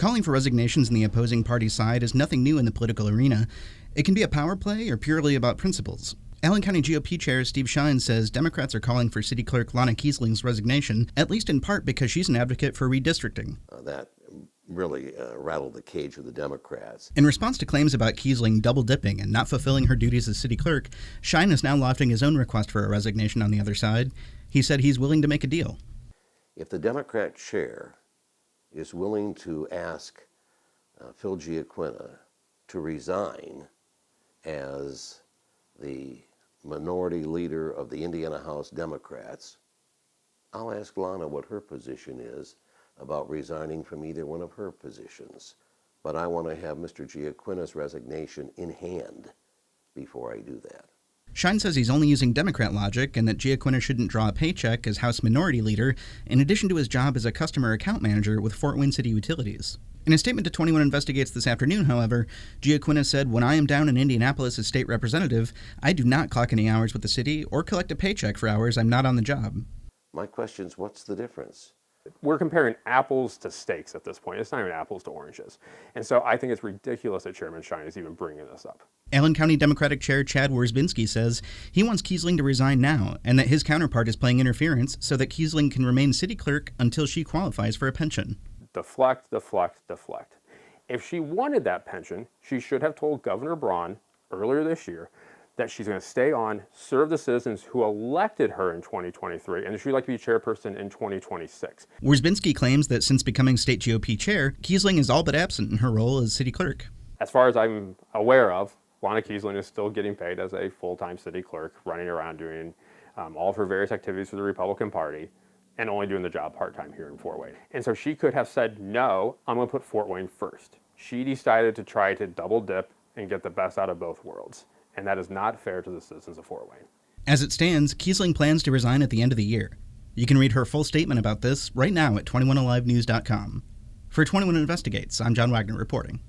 Calling for resignations in the opposing party side is nothing new in the political arena. It can be a power play or purely about principles. Allen County GOP Chair Steve Shine says Democrats are calling for City Clerk Lana Kiesling's resignation, at least in part because she's an advocate for redistricting. That really rattled the cage of the Democrats. In response to claims about Kiesling double-dipping and not fulfilling her duties as city clerk, Shine is now lofting his own request for a resignation on the other side. He said he's willing to make a deal. If the Democrat chair is willing to ask Phil GiaQuinta to resign as the minority leader of the Indiana House Democrats, I'll ask Lana what her position is about resigning from either one of her positions. But I want to have Mr. GiaQuinta's resignation in hand before I do that. Shine says he's only using Democrat logic and that GiaQuinta shouldn't draw a paycheck as House Minority Leader, in addition to his job as a customer account manager with Fort Wayne City Utilities. In a statement to 21 Investigates this afternoon, however, GiaQuinta said, "When I am down in Indianapolis as state representative, I do not clock any hours with the city or collect a paycheck for hours I'm not on the job." My question is, what's the difference? We're comparing apples to steaks at this point. It's not even apples to oranges. And so I think it's ridiculous that Chairman Shine is even bringing this up. Allen County Democratic Chair Chad Wierzbinski says he wants Kiesling to resign now and that his counterpart is playing interference so that Kiesling can remain city clerk until she qualifies for a pension. Deflect, deflect, deflect. If she wanted that pension, she should have told Governor Braun earlier this year that she's going to stay on, serve the citizens who elected her in 2023, and she'd like to be chairperson in 2026. Wierzbinski claims that since becoming state GOP chair, Kiesling is all but absent in her role as city clerk. As far as I'm aware of, Lana Kiesling is still getting paid as a full-time city clerk, running around doing all of her various activities for the Republican Party, and only doing the job part-time here in Fort Wayne. And so she could have said, no, I'm going to put Fort Wayne first. She decided to try to double dip and get the best out of both worlds. And that is not fair to the citizens of Fort Wayne. As it stands, Kiesling plans to resign at the end of the year. You can read her full statement about this right now at 21alivenews.com. For 21 Investigates, I'm John Wagner reporting.